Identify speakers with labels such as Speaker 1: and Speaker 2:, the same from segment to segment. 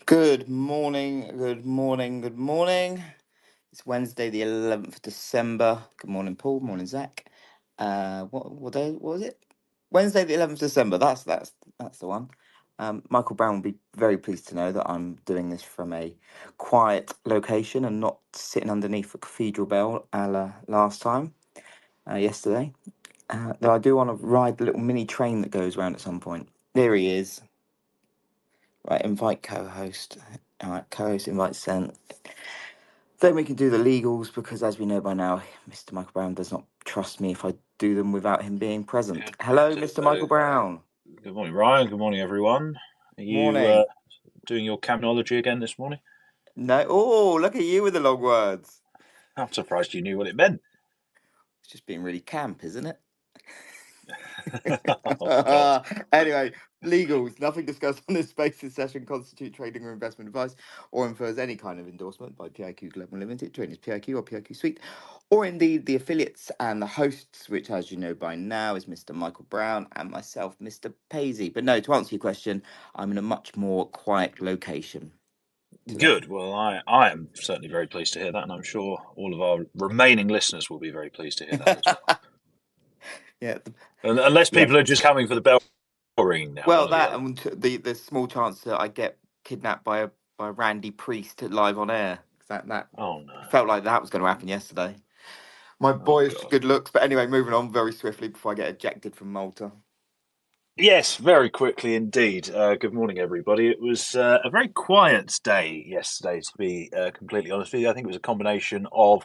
Speaker 1: Good morning, good morning, good morning. It's Wednesday, the 11th of December. Good morning, Paul. Morning, Zach. What day? What was it? Wednesday, the 11th of December. That's the one. Michael Brown will be very pleased to know that I'm doing this from a quiet location and not sitting underneath a cathedral bell a la last time, yesterday. Though I do want to ride the little mini train that goes around at some point. There he is. Right, invite co-host. All right, co-host invite sent. Then we can do the legals because, as we know by now, Mr. Michael Brown does not trust me if I do them without him being present.
Speaker 2: Good,
Speaker 1: Hello, Mr. Michael Brown.
Speaker 2: good morning, Ryan. Good morning, everyone. Are you
Speaker 1: Morning.
Speaker 2: doing your cabinology again this morning?
Speaker 1: No, oh, look at you with the long words.
Speaker 2: I'm surprised you knew what it meant.
Speaker 1: It's just being really camp, isn't it?
Speaker 2: Oh, God.
Speaker 1: Anyway, legals. Nothing discussed on this spaces session constitute trading or investment advice or infers any kind of endorsement by PIQ Global Limited, Traders PIQ or PIQ Suite, or indeed the affiliates and the hosts, which, as you know by now, is Mr. Michael Brown and myself, Mr. Paisley. But no, to answer your question, I'm in a much more quiet location today.
Speaker 2: Good. Well, I am certainly very pleased to hear that, and I'm sure all of our remaining listeners will be very pleased to hear that as well.
Speaker 1: Yeah,
Speaker 2: And unless
Speaker 1: yeah.
Speaker 2: people are just coming for the bell ringing now,
Speaker 1: Well,
Speaker 2: one or the
Speaker 1: that
Speaker 2: other.
Speaker 1: and the small chance that I get kidnapped by Randy Priest live on air. 'Cause that
Speaker 2: Oh, no.
Speaker 1: felt like that was going to happen yesterday. My
Speaker 2: Oh,
Speaker 1: boyish
Speaker 2: God.
Speaker 1: good looks, but anyway, moving on very swiftly before I get ejected from Malta.
Speaker 2: Yes, very quickly indeed. Good morning, everybody. It was a very quiet day yesterday, to be completely honest with you. I think it was a combination of,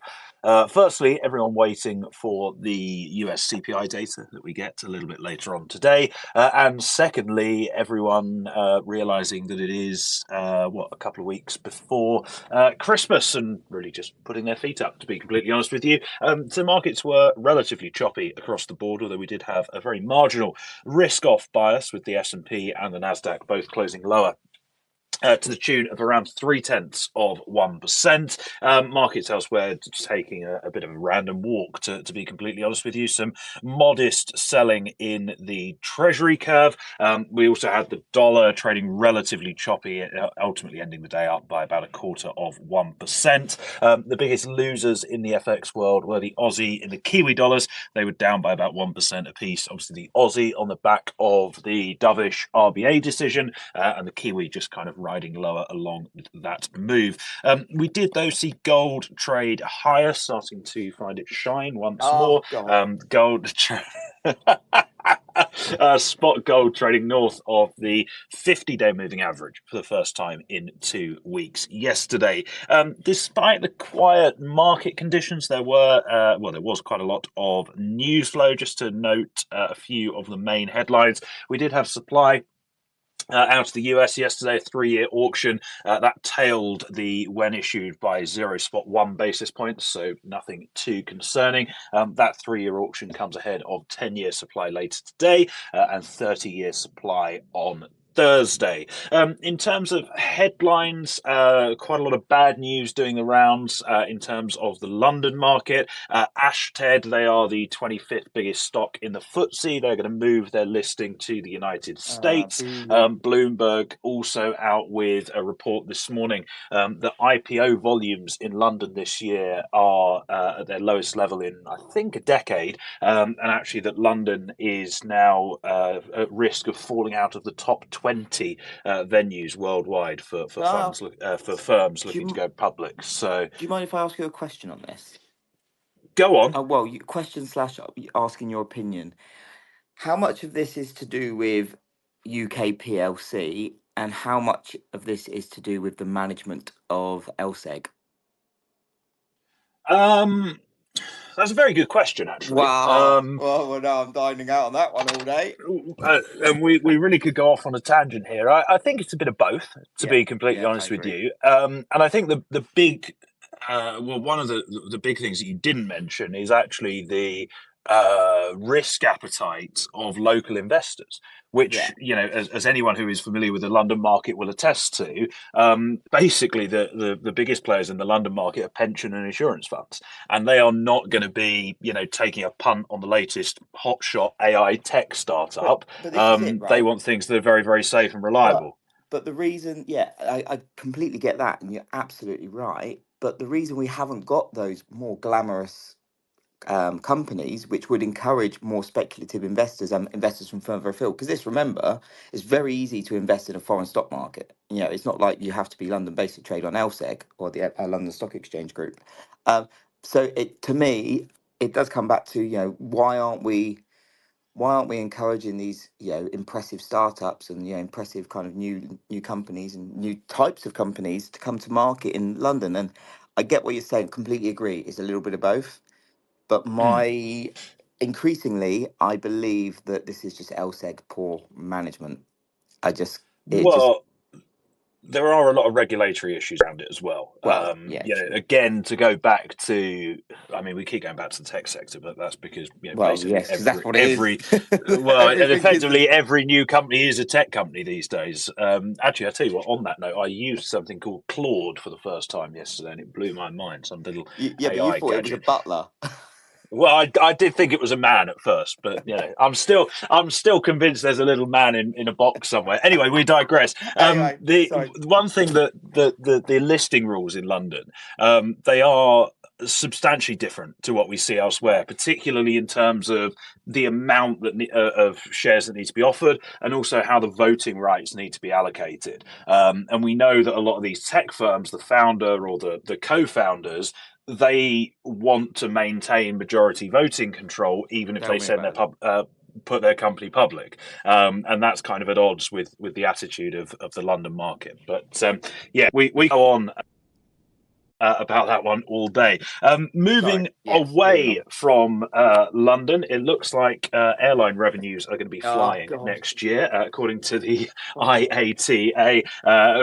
Speaker 2: firstly, everyone waiting for the US CPI data that we get a little bit later on today, and secondly, everyone realizing that it is, a couple of weeks before Christmas and really just putting their feet up, to be completely honest with you. So markets were relatively choppy across the board, although we did have a very marginal risk-off bias with the S&P and the Nasdaq both closing lower to the tune of around 0.3%. Markets elsewhere just taking a bit of a random walk, to be completely honest with you. Some modest selling in the Treasury curve. We also had the dollar trading relatively choppy, ultimately ending the day up by about 0.25%. The biggest losers in the FX world were the Aussie and the Kiwi dollars. They were down by about 1% apiece. Obviously, the Aussie on the back of the dovish RBA decision, and the Kiwi just kind of riding lower along with that move. We did, though, see gold trade higher, starting to find it shine once
Speaker 1: Oh
Speaker 2: more.
Speaker 1: God!
Speaker 2: Gold. Spot gold trading north of the 50-day moving average for the first time in 2 weeks yesterday. Despite the quiet market conditions, there was quite a lot of news flow. Just to note a few of the main headlines, we did have supply out of the US yesterday, a 3-year auction that tailed the when issued by 0.1 basis points, so nothing too concerning. That 3-year auction comes ahead of 10-year supply later today and 30-year supply on Thursday. In terms of headlines, quite a lot of bad news doing the rounds in terms of the London market. Ashted, they are the 25th biggest stock in the FTSE. They're going to move their listing to the United States. Bloomberg also out with a report this morning that IPO volumes in London this year are at their lowest level in, I think, a decade, and actually that London is now at risk of falling out of the top 20 venues worldwide for
Speaker 1: Ah,
Speaker 2: firms
Speaker 1: do
Speaker 2: looking to
Speaker 1: you
Speaker 2: go public. So
Speaker 1: do you mind if I ask you a question on this?
Speaker 2: go on.
Speaker 1: Well, question slash asking your opinion. How much of this is to do with UK PLC, and how much of this is to do with the management of LSEG?
Speaker 2: Um, that's a very good question, actually.
Speaker 1: Wow. Well, no, I'm dining out on that one all day.
Speaker 2: And we really could go off on a tangent here. I think it's a bit of both, to
Speaker 1: Yeah,
Speaker 2: be completely
Speaker 1: yeah, I
Speaker 2: honest with
Speaker 1: agree.
Speaker 2: you. And I think the big, one of the big things that you didn't mention is actually the risk appetite of local investors,
Speaker 1: Yeah.
Speaker 2: which, as anyone who is familiar with the London market will attest to. Basically, the biggest players in the London market are pension and insurance funds, and they are not going to be, taking a punt on the latest hotshot AI tech
Speaker 1: But
Speaker 2: startup.
Speaker 1: this is it,
Speaker 2: They
Speaker 1: right?
Speaker 2: want things that are very, very safe and
Speaker 1: Well,
Speaker 2: reliable.
Speaker 1: But the reason, yeah, I completely get that, and you're absolutely right. But the reason we haven't got those more glamorous companies, which would encourage more speculative investors and investors from further afield, because this, remember, it's very easy to invest in a foreign stock market. You know, it's not like you have to be London based to trade on LSEG or the London Stock Exchange Group. Um, so it, to me, it does come back to, why aren't we encouraging these, impressive startups and, impressive kind of new companies and new types of companies to come to market in London? And I get what you're saying, completely agree, it's a little bit of both. But
Speaker 2: Mm.
Speaker 1: increasingly, I believe that this is just LSEG poor management. I just it just
Speaker 2: Well, there are a lot of regulatory issues around it as well.
Speaker 1: well, yeah, true.
Speaker 2: Again, to go back to, I mean, we keep going back to the tech sector, but that's because
Speaker 1: Well,
Speaker 2: basically
Speaker 1: yes, because that's what it is.
Speaker 2: and
Speaker 1: Everything is.
Speaker 2: effectively every new company is a tech company these days. Actually, I tell you what. On that note, I used something called Claude for the first time yesterday, and it blew my mind. Some little
Speaker 1: Yeah, but you
Speaker 2: AI
Speaker 1: thought it was a
Speaker 2: gadget.
Speaker 1: butler.
Speaker 2: Well, I did think it was a man at first, but I'm still convinced there's a little man in a box somewhere. Anyway, we digress.
Speaker 1: Anyway,
Speaker 2: The
Speaker 1: sorry.
Speaker 2: one thing that the listing rules in London, they are substantially different to what we see elsewhere, particularly in terms of the amount of shares that need to be offered, and also how the voting rights need to be allocated. And we know that a lot of these tech firms, the founder or the co-founders, they want to maintain majority voting control, even if
Speaker 1: Tell
Speaker 2: they
Speaker 1: me
Speaker 2: send
Speaker 1: about
Speaker 2: their
Speaker 1: it.
Speaker 2: put their company public, and that's kind of at odds with the attitude of the London market. But yeah, we go on about that one all day.
Speaker 1: Sorry.
Speaker 2: Moving
Speaker 1: Yes, moving
Speaker 2: away
Speaker 1: on.
Speaker 2: from London, it looks like airline revenues are going to be
Speaker 1: Oh
Speaker 2: flying
Speaker 1: God.
Speaker 2: next year, according to the
Speaker 1: Oh,
Speaker 2: IATA.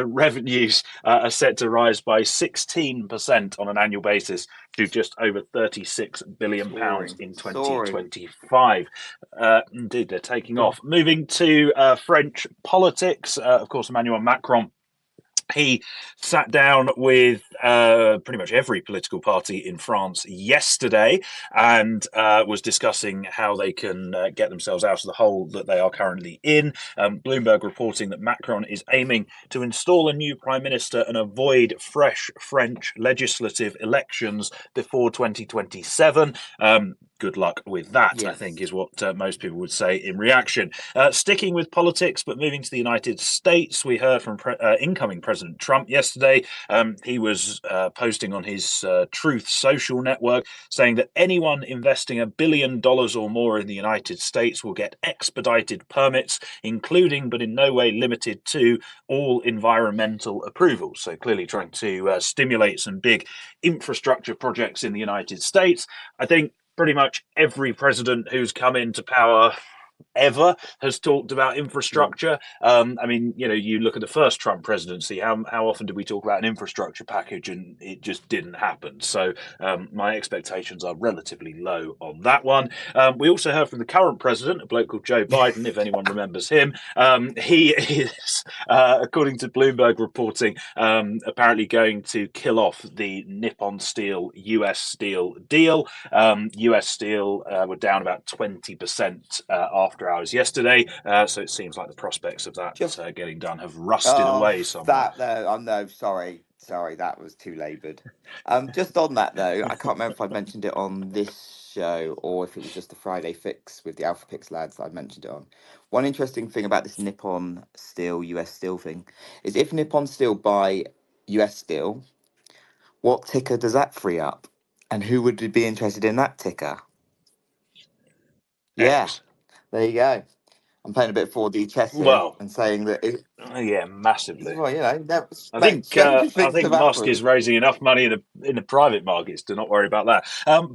Speaker 2: Revenues are set to rise by 16% on an annual basis to just over £36 billion
Speaker 1: soaring,
Speaker 2: in
Speaker 1: soaring.
Speaker 2: 2025. Indeed, they're taking
Speaker 1: God.
Speaker 2: off. Moving to French politics, of course, Emmanuel Macron, he sat down with pretty much every political party in France yesterday and was discussing how they can get themselves out of the hole that they are currently in. Bloomberg reporting that Macron is aiming to install a new prime minister and avoid fresh French legislative elections before 2027. Good luck with that, I think,
Speaker 1: Yes.
Speaker 2: is what most people would say in reaction. Sticking with politics, but moving to the United States, we heard from incoming President Trump yesterday. He was posting on his Truth Social network saying that anyone investing $1 billion or more in the United States will get expedited permits, including but in no way limited to all environmental approvals. So clearly trying to stimulate some big infrastructure projects in the United States. I think pretty much every president who's come into power ever has talked about
Speaker 1: Yeah.
Speaker 2: infrastructure. I mean, you look at the first Trump presidency. How often did we talk about an infrastructure package, and it just didn't happen? So my expectations are relatively low on that one. We also heard from the current president, a bloke called Joe Biden, if anyone remembers him. He is, according to Bloomberg reporting, apparently going to kill off the Nippon Steel US Steel deal. US Steel were down about 20% after hours yesterday, so it seems like the prospects of that
Speaker 1: Just
Speaker 2: getting done have rusted
Speaker 1: oh,
Speaker 2: away somewhat.
Speaker 1: that though. Oh no, sorry, that was too laboured. Just on that though, I can't remember if I mentioned it on this show or if it was just the Friday fix with the Alpha Pix lads that I mentioned it on. One interesting thing about this Nippon Steel, US Steel thing is if Nippon Steel buy US Steel, what ticker does that free up? And who would be interested in that ticker? Yeah,
Speaker 2: X.
Speaker 1: there you go. I'm playing a bit 4D chess here
Speaker 2: Well,
Speaker 1: and saying that
Speaker 2: yeah, massively.
Speaker 1: well,
Speaker 2: I think
Speaker 1: stranger
Speaker 2: I
Speaker 1: things
Speaker 2: think
Speaker 1: have
Speaker 2: Musk
Speaker 1: happened.
Speaker 2: is raising enough money in the private markets to not worry about that.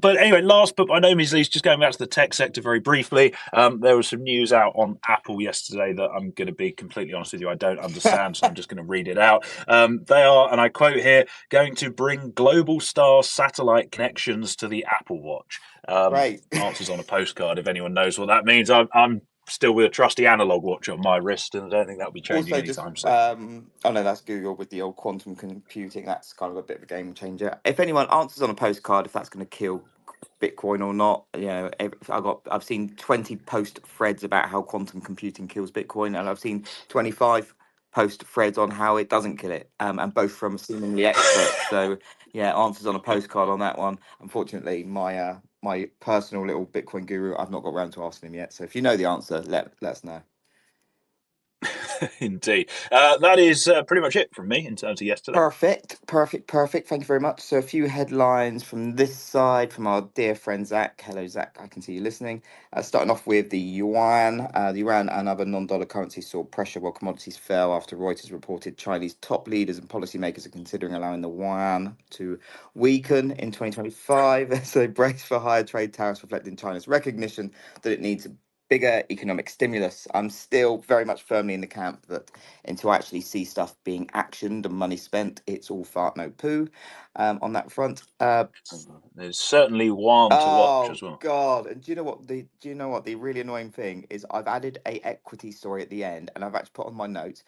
Speaker 2: But anyway, last but by no means least, just going back to the tech sector very briefly. There was some news out on Apple yesterday that I'm going to be completely honest with you, I don't understand, so I'm just going to read it out. They are, and I quote here, going to bring global star satellite connections to the Apple Watch.
Speaker 1: Great.
Speaker 2: Answers on a postcard if anyone knows what that means. I'm still with a trusty analog watch on my wrist, and I don't think that'll be changing
Speaker 1: Also, just
Speaker 2: anytime soon.
Speaker 1: oh no, that's Google with the old quantum computing. That's kind of a bit of a game changer. If anyone answers on a postcard, if that's going to kill Bitcoin or not, I've seen 20 post threads about how quantum computing kills Bitcoin, and I've seen 25 post threads on how it doesn't kill it, and both from seemingly experts. So yeah, answers on a postcard on that one. Unfortunately, my personal little Bitcoin guru, I've not got around to asking him yet. So if you know the answer, let us know.
Speaker 2: Indeed. That is pretty much it from me in terms of yesterday.
Speaker 1: Perfect, perfect, perfect. Thank you very much. So, a few headlines from this side from our dear friend Zach. Hello, Zach. I can see you listening. Starting off with the yuan. The yuan and other non-dollar currencies saw pressure while commodities fell after Reuters reported Chinese top leaders and policymakers are considering allowing the yuan to weaken in 2025. So, brace for higher trade tariffs, reflecting China's recognition that it needs bigger economic stimulus. I'm still very much firmly in the camp that until I actually see stuff being actioned and money spent, it's all fart no poo on that front.
Speaker 2: There's certainly yuan to watch
Speaker 1: Oh
Speaker 2: as well.
Speaker 1: God! And do you know what the really annoying thing is? I've added a equity story at the end, and I've actually put on my notes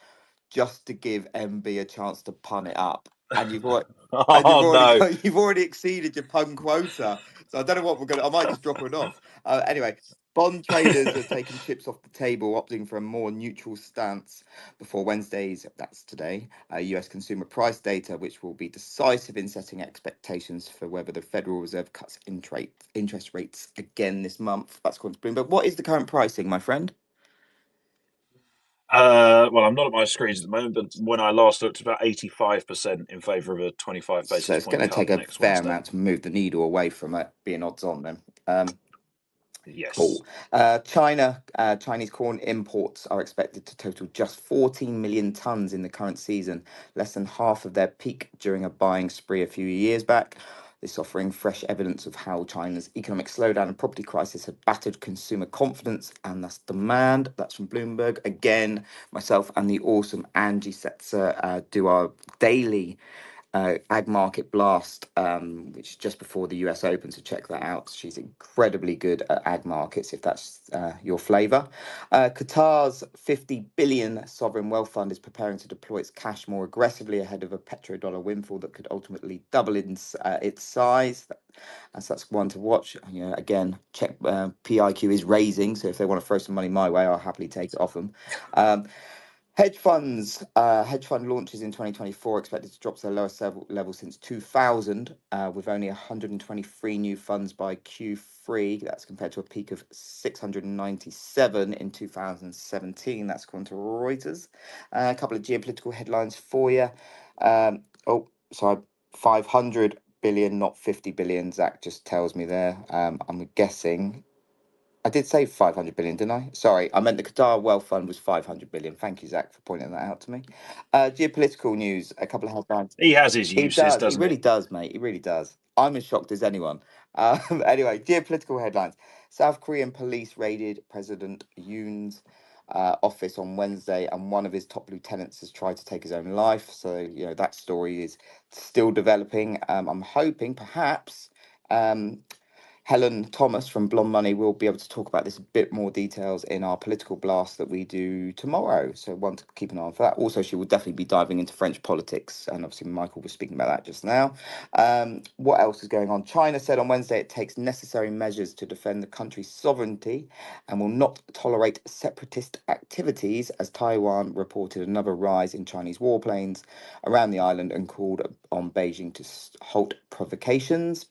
Speaker 1: just to give MB a chance to pun it up. And
Speaker 2: Oh no.
Speaker 1: you've already exceeded your pun quota. So I don't know what we're gonna. I might just drop it off. Anyway, bond traders are taking chips off the table, opting for a more neutral stance before Wednesday's, that's today, U.S. consumer price data, which will be decisive in setting expectations for whether the Federal Reserve cuts interest rates again this month. That's according to Bloomberg. What is the current pricing, my friend?
Speaker 2: Well, I'm not at my screens at the moment, but when I last looked, about 85% in favour of a 25
Speaker 1: So
Speaker 2: basis
Speaker 1: it's going
Speaker 2: point
Speaker 1: to
Speaker 2: cut
Speaker 1: take a
Speaker 2: next
Speaker 1: fair
Speaker 2: Wednesday.
Speaker 1: amount to move the needle away from it being odds on then.
Speaker 2: Yes.
Speaker 1: Cool. Chinese corn imports are expected to total just 14 million tons in the current season, less than half of their peak during a buying spree a few years back. This offering fresh evidence of how China's economic slowdown and property crisis have battered consumer confidence and thus demand. That's from Bloomberg. Again, myself and the awesome Angie Setzer do our daily Ag Market Blast, which is just before the US Open, so check that out. She's incredibly good at ag markets, if that's your flavour. Qatar's 50 billion sovereign wealth fund is preparing to deploy its cash more aggressively ahead of a petrodollar windfall that could ultimately double its size. So that's one to watch. You know, again, check PIQ is raising, so if they want to throw some money my way, I'll happily take it off them. Hedge fund launches in 2024 expected to drop to the lowest level since 2000, with only 123 new funds by Q3. That's compared to a peak of 697 in 2017. That's according to Reuters. A couple of geopolitical headlines for you. Sorry, 500 billion, not 50 billion. Zach just tells me there. I'm guessing I did say 500 billion, didn't I? Sorry, I meant the Qatar Wealth Fund was 500 billion. Thank you, Zach, for pointing that out to me. Geopolitical news, a couple of headlines.
Speaker 2: He has his
Speaker 1: He
Speaker 2: uses,
Speaker 1: does. He
Speaker 2: doesn't he?
Speaker 1: really does, mate. He really does. I'm as shocked as anyone. Anyway, geopolitical headlines. South Korean police raided President Yoon's office on Wednesday, and one of his top lieutenants has tried to take his own life. So, you know, that story is still developing. I'm hoping perhaps. Helen Thomas from Blonde Money will be able to talk about this a bit more details in our political blast that we do tomorrow. So one to keep an eye on for that. Also, she will definitely be diving into French politics, and obviously Michael was speaking about that just now. What else is going on? China said on Wednesday it takes necessary measures to defend the country's sovereignty and will not tolerate separatist activities, as Taiwan reported another rise in Chinese warplanes around the island and called on Beijing to halt provocations.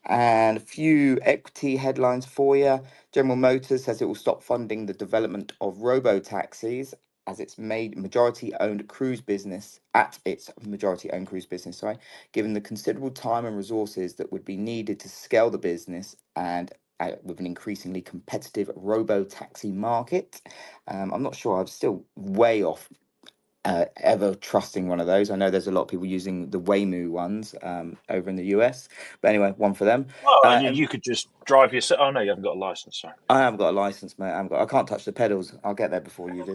Speaker 1: And a few equity headlines for you. General Motors says it will stop funding the development of robo taxis as its majority owned cruise business sorry, given the considerable time and resources that would be needed to scale the business and with an increasingly competitive robo taxi market. I'm not sure, I'm still way off ever trusting one of those. I know there's a lot of people using the Waymo ones over in the US, but anyway, one for them.
Speaker 2: Well, and
Speaker 1: And
Speaker 2: you could just drive yourself. Oh no, you haven't got a license. Sorry.
Speaker 1: I haven't got a license, mate. I can't touch the pedals. I'll get there before you do.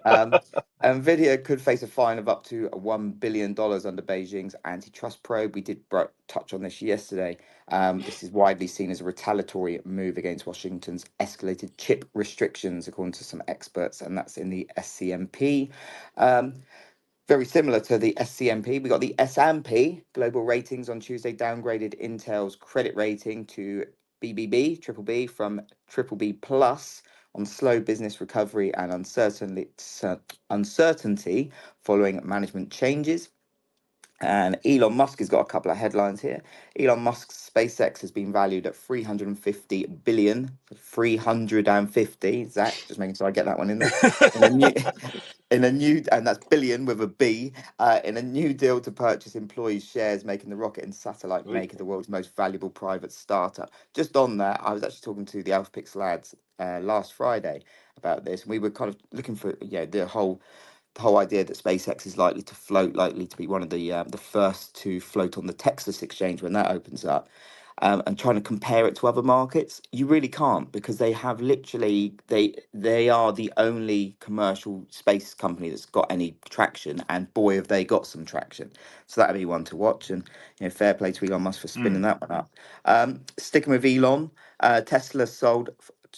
Speaker 1: Um, Nvidia could face a fine of up to $1 billion under Beijing's antitrust probe. We did touch on this yesterday. This is widely seen as a retaliatory move against Washington's escalated chip restrictions, according to some experts, and that's in the SCMP. Um, Very similar to the SCMP, we got the S&P Global Ratings on Tuesday downgraded Intel's credit rating to BBB, triple B, from triple B plus, on slow business recovery and uncertainty following management changes. And Elon Musk has got a couple of headlines here. Elon Musk's SpaceX has been valued at 350 billion. 350. Zach, just making sure I get that one in there. In a new, in a new, and that's billion with a B. In a new deal to purchase employees' shares, making the rocket and satellite maker the world's most valuable private startup. Just on that, I was actually talking to the Alpha lads last Friday about this, and we were kind of looking for the whole idea that SpaceX is likely to be one of the first to float on the Texas exchange when that opens up, and trying to compare it to other markets, you really can't, because they have literally they are the only commercial space company that's got any traction, and boy have they got some traction. So that'd be one to watch, and fair play to Elon Musk for spinning that one up. Sticking with Elon, Tesla sold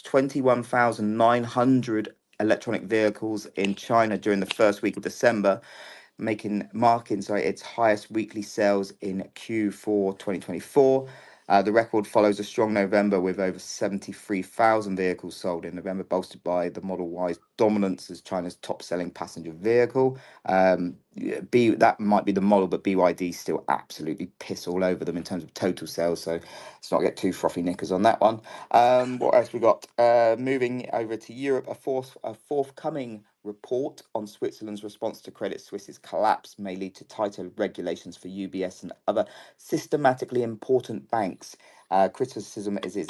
Speaker 1: 21,900 electronic vehicles in China during the first week of December, marking its highest weekly sales in Q4 2024. The record follows a strong November with over 73,000 vehicles sold in November, bolstered by the Model Y's dominance as China's top-selling passenger vehicle. That might be the model, but BYD still absolutely piss all over them in terms of total sales. So let's not get too frothy knickers on that one. What else we got? Moving over to Europe, a forthcoming report on Switzerland's response to Credit Suisse's collapse may lead to tighter regulations for UBS and other systematically important banks. Criticism is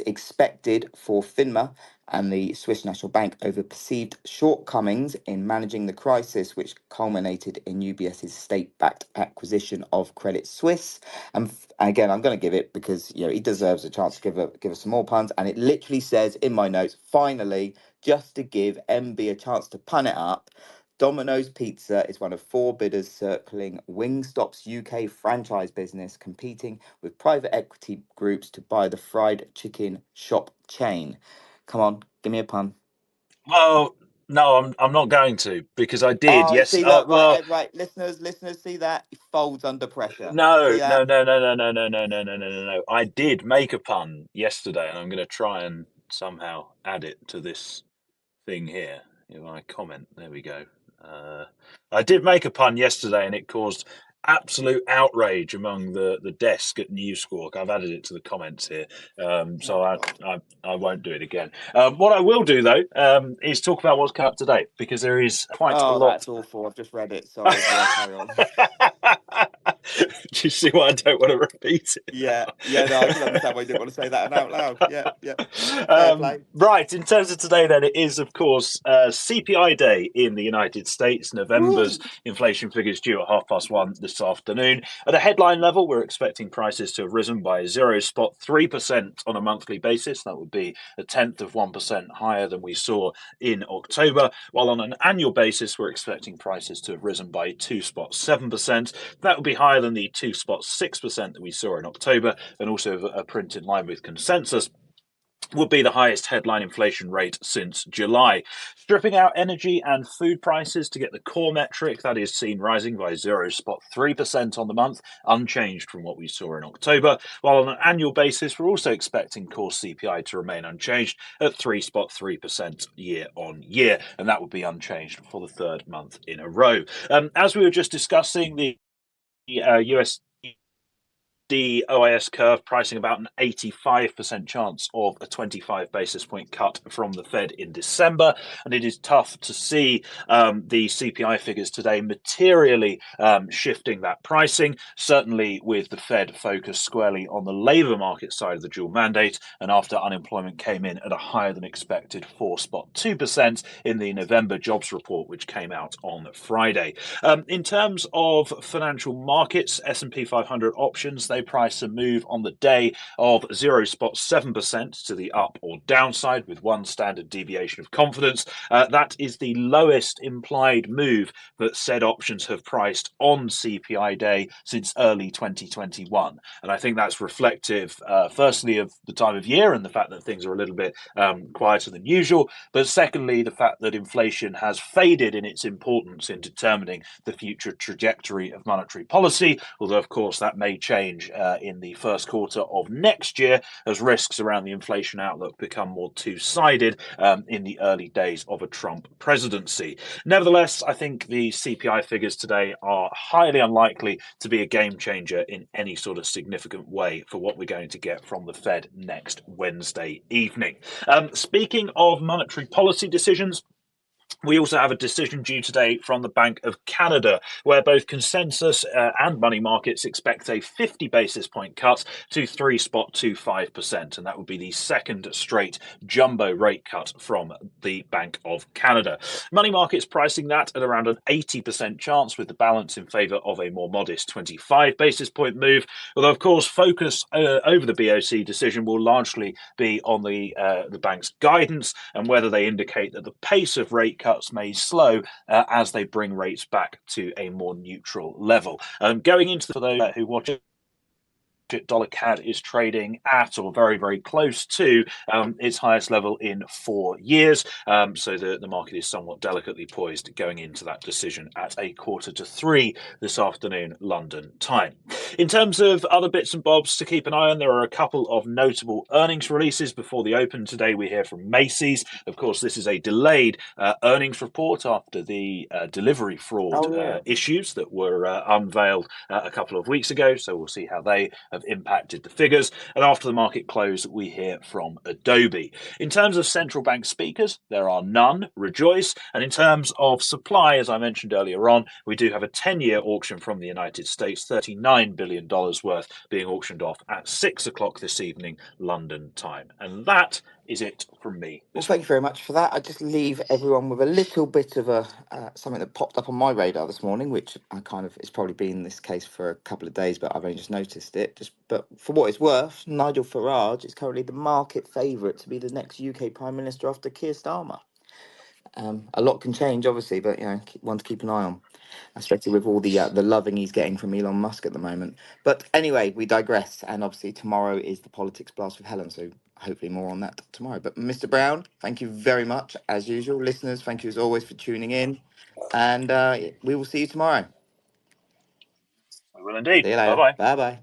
Speaker 1: expected for FINMA and the Swiss National Bank over perceived shortcomings in managing the crisis, which culminated in UBS's state-backed acquisition of Credit Suisse. And again, I'm going to give it because he deserves a chance to give us some more puns. And it literally says in my notes, finally, just to give MB a chance to pun it up, Domino's Pizza is one of 4 bidders circling Wingstop's UK franchise business, competing with private equity groups to buy the fried chicken shop chain. Come on, give me a pun.
Speaker 2: Well, no, I'm not going to, because I did.
Speaker 1: Oh,
Speaker 2: Yes.
Speaker 1: see that,
Speaker 2: Well,
Speaker 1: right, listeners, see that? He folds under pressure. See
Speaker 2: no,
Speaker 1: that?
Speaker 2: no, no, no, no, no, no, no, no, no, no, no, no. I did make a pun yesterday, and I'm going to try and somehow add it to this thing here in my comment. There we go. Uh, I did make a pun yesterday, and it caused absolute outrage among the desk at News Squawk. I've added it to the comments here,
Speaker 1: Oh
Speaker 2: so I,
Speaker 1: God.
Speaker 2: I I won't do it again. What I will do though is talk about what's come up today, because there is quite a
Speaker 1: Oh,
Speaker 2: lot.
Speaker 1: that's awful. I've just read it. Sorry. Yeah, carry on.
Speaker 2: Do you see why I don't want to repeat it
Speaker 1: Yeah, yeah, no, I can understand why you didn't want to say that out loud. Yeah, yeah. Fair
Speaker 2: now?
Speaker 1: play.
Speaker 2: Right, in terms of today, then, it is, of course, CPI day in the United States. November's
Speaker 1: Woo.
Speaker 2: inflation figures due at 1:30 this afternoon. At a headline level, we're expecting prices to have risen by 0.3% on a monthly basis. That would be 0.1% higher than we saw in October. While on an annual basis, we're expecting prices to have risen by 2.7%. That would be higher than the 2.6% that we saw in October, and also a print in line with consensus would be the highest headline inflation rate since July. Stripping out energy and food prices to get the core metric, that is seen rising by 0.3% on the month, unchanged from what we saw in October. While on an annual basis, we're also expecting core CPI to remain unchanged at 3.3% year on year, and that would be unchanged for the third month in a row. As we were just discussing, the US OIS curve pricing about an 85% chance of a 25 basis point cut from the Fed in December. And it is tough to see the CPI figures today materially shifting that pricing, certainly with the Fed focused squarely on the labour market side of the dual mandate. And after unemployment came in at a higher than expected 4.2% in the November jobs report, which came out on Friday. In terms of financial markets, S&P 500 options, they price a move on the day of 0.7% to the up or downside, with one standard deviation of confidence. That is the lowest implied move that said options have priced on CPI day since early 2021. And I think that's reflective, firstly, of the time of year and the fact that things are a little bit quieter than usual, but secondly, the fact that inflation has faded in its importance in determining the future trajectory of monetary policy, although, of course, that may change change in the first quarter of next year as risks around the inflation outlook become more two-sided in the early days of a Trump presidency. Nevertheless, I think the CPI figures today are highly unlikely to be a game changer in any sort of significant way for what we're going to get from the Fed next Wednesday evening. Speaking of monetary policy decisions, we also have a decision due today from the Bank of Canada, where both consensus and money markets expect a 50 basis point cut to 3.25%. And that would be the second straight jumbo rate cut from the Bank of Canada. Money markets pricing that at around an 80% chance, with the balance in favour of a more modest 25 basis point move. Although, of course, focus over the BOC decision will largely be on the bank's guidance and whether they indicate that the pace of rate cuts may slow as they bring rates back to a more neutral level. Going into for those who watch it, dollar CAD is trading at or very, very close to its highest level in 4 years. So the market is somewhat delicately poised going into that decision at 2:45 this afternoon, London time. In terms of other bits and bobs to keep an eye on, there are a couple of notable earnings releases before the open today. We hear from Macy's. Of course, this is a delayed earnings report after the delivery fraud issues that were unveiled a couple of weeks ago. So we'll see how they have impacted the figures. And after the market close, we hear from Adobe. In terms of central bank speakers, there are none. Rejoice. And in terms of supply, as I mentioned earlier on, we do have a 10-year auction from the United States, $39 billion worth, being auctioned off at 6 o'clock this evening, London time. And that is it from me.
Speaker 1: Well, thank you very much for that. I just leave everyone with a little bit of a something that popped up on my radar this morning, which it's probably been this case for a couple of days, but I've only just noticed it. But for what it's worth, Nigel Farage is currently the market favourite to be the next UK Prime Minister after Keir Starmer. A lot can change, obviously, but one to keep an eye on, especially with all the loving he's getting from Elon Musk at the moment. But anyway, we digress, and obviously tomorrow is the politics blast with Helen, so hopefully more on that tomorrow. But Mr. Brown, thank you very much as usual. Listeners, thank you as always for tuning in, and we will see you tomorrow.
Speaker 2: We will indeed.
Speaker 1: See you later.
Speaker 2: Bye-bye.
Speaker 1: Bye bye.